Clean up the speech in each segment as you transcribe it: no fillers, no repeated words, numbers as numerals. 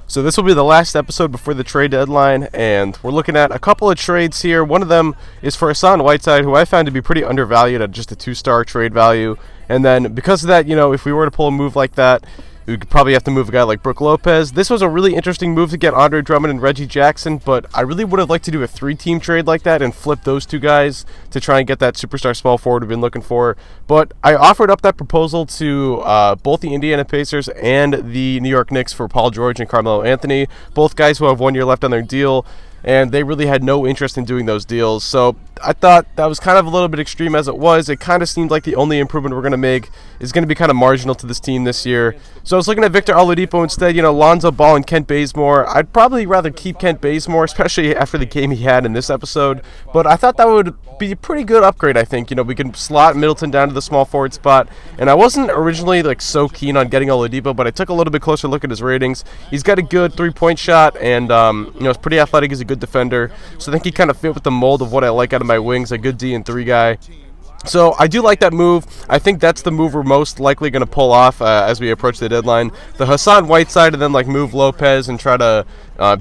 So this will be the last episode before the trade deadline, and we're looking at a couple of trades here. One of them is for Hassan Whiteside, who I found to be pretty undervalued at just a 2-star trade value. And then because of that, if we were to pull a move like that, we could probably have to move a guy like Brook Lopez. This was a really interesting move to get Andre Drummond and Reggie Jackson, but I really would have liked to do a 3-team trade like that and flip those two guys to try and get that superstar small forward we've been looking for. But I offered up that proposal to both the Indiana Pacers and the New York Knicks for Paul George and Carmelo Anthony, both guys who have 1 year left on their deal, and they really had no interest in doing those deals. So I thought that was kind of a little bit extreme as it was. It kind of seemed like the only improvement we're going to make is going to be kind of marginal to this team this year. So I was looking at Victor Oladipo instead, Lonzo Ball and Kent Bazemore. I'd probably rather keep Kent Bazemore, especially after the game he had in this episode. But I thought that would be a pretty good upgrade, I think. We can slot Middleton down to the small forward spot. And I wasn't originally so keen on getting Oladipo, but I took a little bit closer look at his ratings. He's got a good 3-point shot, and he's pretty athletic. He's a good defender. So I think he kind of fit with the mold of what I like out of my wings, a good D and 3 guy. So I do like that move. I think that's the move we're most likely going to pull off as we approach the deadline. The Hassan Whiteside and then move Lopez and try to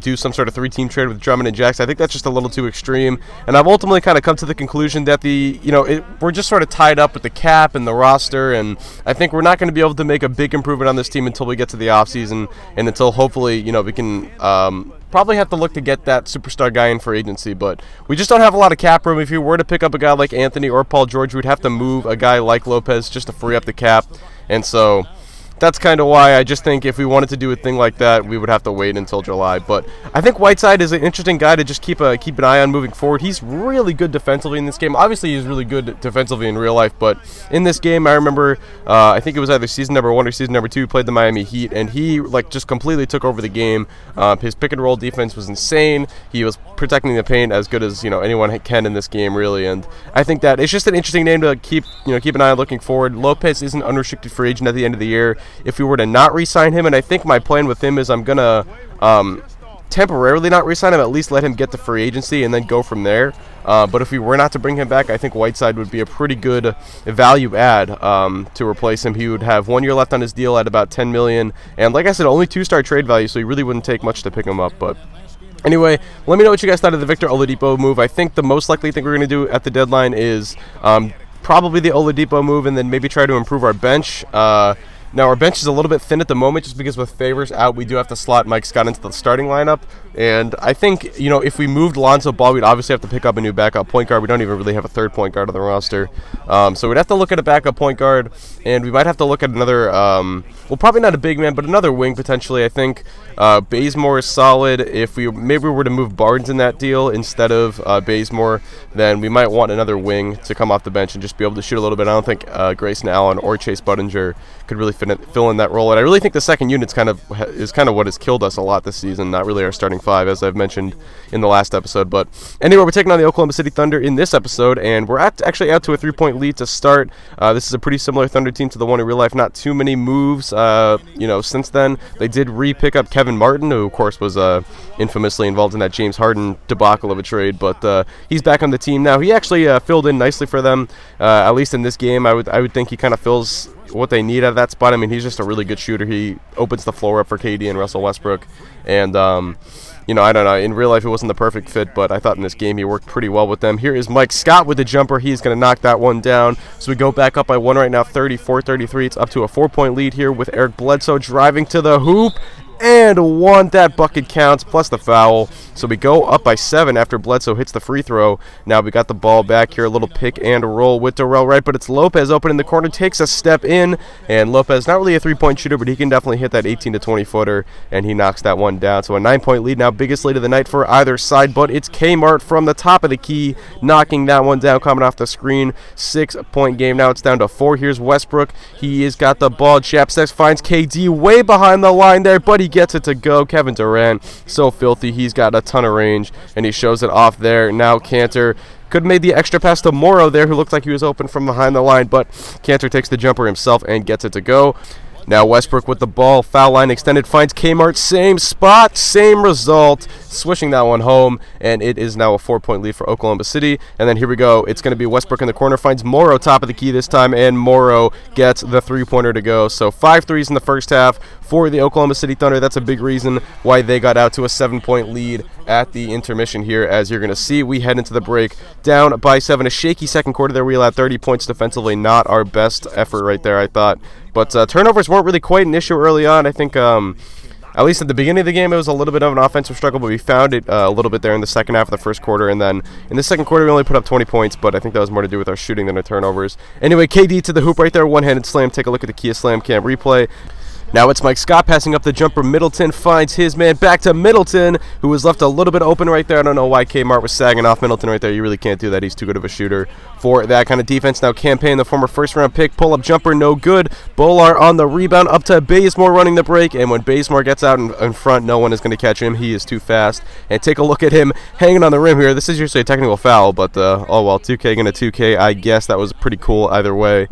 do some sort of 3-team trade with Drummond and Jackson. I think that's just a little too extreme. And I've ultimately kind of come to the conclusion that we're just sort of tied up with the cap and the roster, and I think we're not going to be able to make a big improvement on this team until we get to the offseason and until hopefully we can probably have to look to get that superstar guy in for agency, but we just don't have a lot of cap room. If you were to pick up a guy like Anthony or Paul George, we'd have to move a guy like Lopez just to free up the cap, and so that's kind of why I just think if we wanted to do a thing like that, we would have to wait until July. But I think Whiteside is an interesting guy to just keep an eye on moving forward. He's really good defensively in this game. Obviously, he's really good defensively in real life, but in this game, I remember, I think it was either season number 1 or season number 2, he played the Miami Heat, and he just completely took over the game. His pick and roll defense was insane. He was protecting the paint as good as anyone can in this game, really. And I think that it's just an interesting name to keep an eye on looking forward. Lopez is an unrestricted free agent at the end of the year. If we were to not re-sign him, and I think my plan with him is I'm going to temporarily not re-sign him, at least let him get to free agency and then go from there. But if we were not to bring him back, I think Whiteside would be a pretty good value add to replace him. He would have 1 year left on his deal at about $10 million, and like I said, only 2-star trade value, so he really wouldn't take much to pick him up. But anyway, let me know what you guys thought of the Victor Oladipo move. I think the most likely thing we're going to do at the deadline is probably the Oladipo move, and then maybe try to improve our bench. Now, our bench is a little bit thin at the moment just because with Favors out, we do have to slot Mike Scott into the starting lineup. And I think, if we moved Lonzo Ball, we'd obviously have to pick up a new backup point guard. We don't even really have a third point guard on the roster. So we'd have to look at a backup point guard, and we might have to look at another, probably not a big man, but another wing potentially. I think Bazemore is solid. If we were to move Barnes in that deal instead of Bazemore, then we might want another wing to come off the bench and just be able to shoot a little bit. I don't think Grayson Allen or Chase Budinger could really fill in that role. And I really think the second unit is kind of what has killed us a lot this season, not really our starting 5, as I've mentioned in the last episode. But anyway, we're taking on the Oklahoma City Thunder in this episode, and we're actually out to a 3-point lead to start. This is a pretty similar Thunder team to the one in real life. Not too many moves, since then. They did re-pick up Kevin Martin, who, of course, was infamously involved in that James Harden debacle of a trade, but he's back on the team now. He actually filled in nicely for them, at least in this game. I would think he kind of fills what they need out of that spot. I mean, he's just a really good shooter. He opens the floor up for KD and Russell Westbrook, and I don't know. In real life, it wasn't the perfect fit, but I thought in this game he worked pretty well with them. Here is Mike Scott with the jumper. He's going to knock that one down. So we go back up by 1 right now, 34-33. It's up to a 4-point lead here with Eric Bledsoe driving to the hoop. And one, that bucket counts, plus the foul. So we go up by 7 after Bledsoe hits the free throw. Now we got the ball back here, a little pick and roll with Darrell Wright, but it's Lopez open in the corner, takes a step in, and Lopez, not really a 3-point shooter, but he can definitely hit that 18 to 20-footer, and he knocks that one down. So a 9-point lead now, biggest lead of the night for either side, but it's Kmart from the top of the key, knocking that one down, coming off the screen. 6-point game, now it's down to 4. Here's Westbrook. He has got the ball. Chapstex finds KD way behind the line there, but he gets it to go. Kevin Durant, so filthy. He's got a ton of range, and he shows it off there. Now Cantor could have made the extra pass to Morrow there, who looked like he was open from behind the line, but Cantor takes the jumper himself and gets it to go. Now Westbrook with the ball, foul line extended, finds Kmart, same spot, same result, swishing that one home, and it is now a 4-point lead for Oklahoma City. And then here we go, it's going to be Westbrook in the corner, finds Morrow top of the key this time, and Morrow gets the three-pointer to go. So 5 threes in the first half for the Oklahoma City Thunder. That's a big reason why they got out to a 7-point lead at the intermission here. As you're going to see, we head into the break down by 7. A shaky second quarter there. We allowed 30 points defensively, not our best effort right there, I thought. But turnovers weren't really quite an issue early on. I think at least at the beginning of the game, it was a little bit of an offensive struggle, but we found it a little bit there in the second half of the first quarter. And then in the second quarter, we only put up 20 points, but I think that was more to do with our shooting than our turnovers. Anyway, KD to the hoop right there, one-handed slam. Take a look at the Kia Slam Cam replay. Now it's Mike Scott passing up the jumper. Middleton finds his man. Back to Middleton, who was left a little bit open right there. I don't know why Kmart was sagging off Middleton right there. You really can't do that. He's too good of a shooter for that kind of defense. Now Campaign, the former first-round pick, pull-up jumper, no good. Bolar on the rebound, up to Bazemore running the break. And when Bazemore gets out in front, no one is going to catch him. He is too fast. And take a look at him hanging on the rim here. This is usually a technical foul, but oh well, 2K going to 2K. I guess that was pretty cool either way.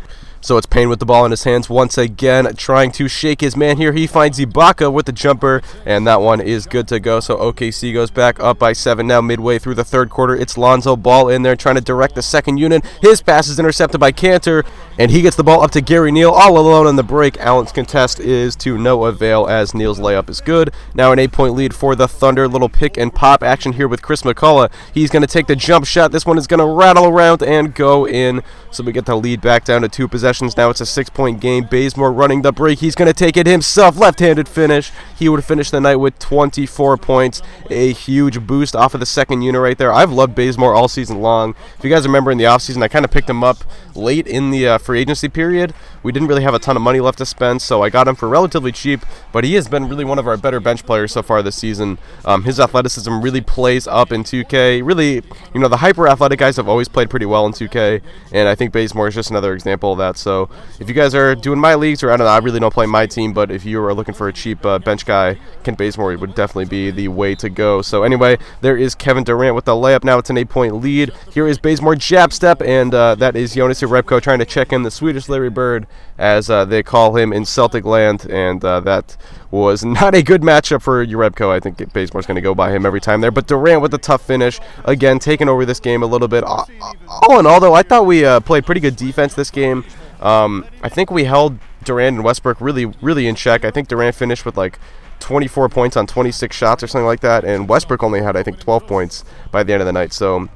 So it's Payne with the ball in his hands once again, trying to shake his man here. He finds Ibaka with the jumper, and that one is good to go. So OKC goes back up by 7 now midway through the third quarter. It's Lonzo Ball in there trying to direct the second unit. His pass is intercepted by Cantor, and he gets the ball up to Gary Neal all alone on the break. Allen's contest is to no avail as Neal's layup is good. Now an 8-point lead for the Thunder. Little pick and pop action here with Chris McCullough. He's going to take the jump shot. This one is going to rattle around and go in. So we get the lead back down to 2 possessions. Now it's a 6-point game. Bazemore running the break. He's going to take it himself. Left-handed finish. He would finish the night with 24 points. A huge boost off of the second unit right there. I've loved Bazemore all season long. If you guys remember in the offseason, I kind of picked him up late in the free agency period. We didn't really have a ton of money left to spend, so I got him for relatively cheap, but he has been really one of our better bench players so far this season. His athleticism really plays up in 2K. Really, you know, the hyper-athletic guys have always played pretty well in 2K, and I think Bazemore is just another example of that. So if you guys are doing my leagues, or I don't know, I really don't play my team, but if you are looking for a cheap bench guy, Kent Bazemore would definitely be the way to go. So anyway, there is Kevin Durant with the layup. Now it's an 8-point lead. Here is Bazemore jab step, and that is Jonas Jerebko trying to check in the Swedish Larry Bird, as they call him in Celtic land, and that was not a good matchup for Jerebko. I think Bazemore's going to go by him every time there. But Durant with a tough finish, again, taking over this game a little bit. All in all, though, I thought we played pretty good defense this game. I think we held Durant and Westbrook really, really in check. I think Durant finished with like 24 points on 26 shots or something like that, and Westbrook only had, I think, 12 points by the end of the night. So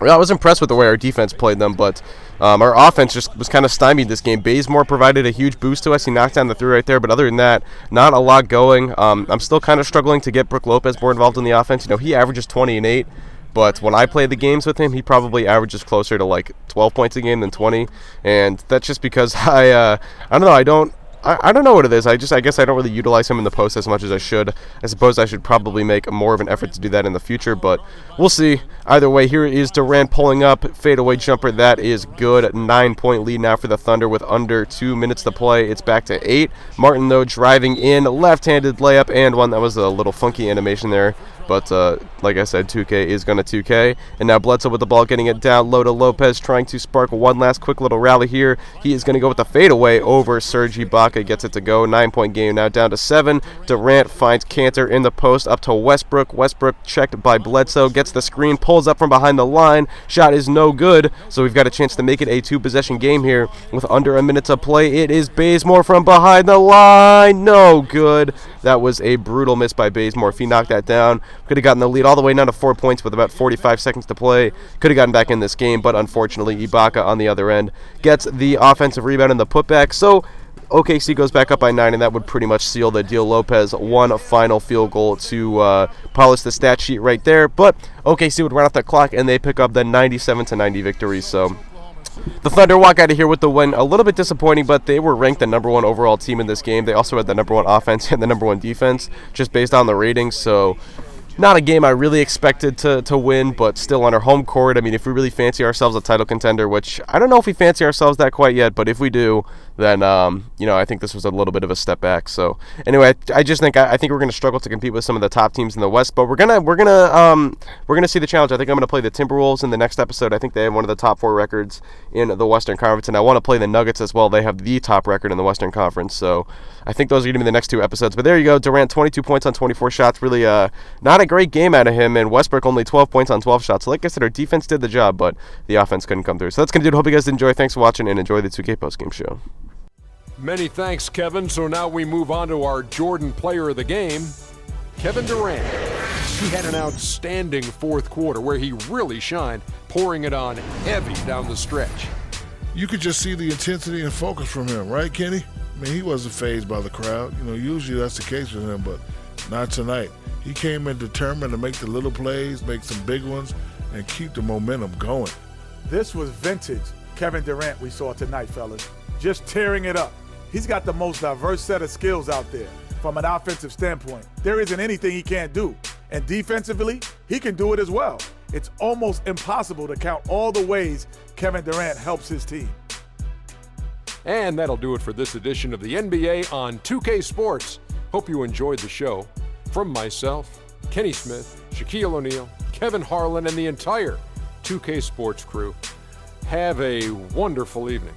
I was impressed with the way our defense played them, but our offense just was kind of stymied this game. Bazemore provided a huge boost to us. He knocked down the three right there, but other than that, not a lot going. I'm still kind of struggling to get Brook Lopez more involved in the offense. You know, he averages 20 and 8, but when I play the games with him, he probably averages closer to like 12 points a game than 20, and that's just because I don't know, I don't know what it is. I guess I don't really utilize him in the post as much as I should. I suppose I should probably make more of an effort to do that in the future, but we'll see. Either way, here is Durant pulling up, fadeaway jumper. That is good. 9-point lead now for the Thunder with under 2 minutes to play. It's back to 8. Martin, though, driving in, left-handed layup, and one that was a little funky animation there. But like I said, 2K is going to 2K. And now Bledsoe with the ball, getting it down low to Lopez, trying to spark one last quick little rally here. He is going to go with the fadeaway over Serge Ibaka, gets it to go. 9-point game now down to 7. Durant finds Cantor in the post, up to Westbrook. Westbrook checked by Bledsoe, gets the screen, pulls up from behind the line. Shot is no good, so we've got a chance to make it a 2-possession game here with under a minute to play. It is Bazemore from behind the line. No good. That was a brutal miss by Bazemore. If he knocked that down, could have gotten the lead all the way down to 4 points with about 45 seconds to play. Could have gotten back in this game, but unfortunately, Ibaka on the other end gets the offensive rebound and the putback. So OKC goes back up by 9, and that would pretty much seal the deal. Lopez, one final field goal to polish the stat sheet right there. But OKC would run off the clock, and they pick up the 97-90 victory. So the Thunder walk out of here with the win. A little bit disappointing, but they were ranked the number 1 overall team in this game. They also had the number 1 offense and the number 1 defense, just based on the ratings. So not a game I really expected to win, but still on our home court. I mean, if we really fancy ourselves a title contender, which I don't know if we fancy ourselves that quite yet, but if we do, then I think this was a little bit of a step back. So anyway, I just think I think we're going to struggle to compete with some of the top teams in the West, but we're gonna see the challenge. I think I'm going to play the Timberwolves in the next episode. I think they have one of the top 4 records in the Western Conference, and I want to play the Nuggets as well. They have the top record in the Western Conference. So I think those are going to be the next 2 episodes. But there you go, Durant, 22 points on 24 shots. Really not a great game out of him, and Westbrook only 12 points on 12 shots. So like I said, our defense did the job, but the offense couldn't come through. So that's going to do it. Hope you guys enjoy. Thanks for watching, and enjoy the 2K postgame show. Many thanks, Kevin. So now we move on to our Jordan player of the game, Kevin Durant. He had an outstanding fourth quarter where he really shined, pouring it on heavy down the stretch. You could just see the intensity and focus from him, right, Kenny? I mean, he wasn't fazed by the crowd. Usually that's the case with him, but not tonight. He came in determined to make the little plays, make some big ones, and keep the momentum going. This was vintage Kevin Durant we saw tonight, fellas. Just tearing it up. He's got the most diverse set of skills out there from an offensive standpoint. There isn't anything he can't do. And defensively, he can do it as well. It's almost impossible to count all the ways Kevin Durant helps his team. And that'll do it for this edition of the NBA on 2K Sports. Hope you enjoyed the show. From myself, Kenny Smith, Shaquille O'Neal, Kevin Harlan, and the entire 2K Sports crew, have a wonderful evening.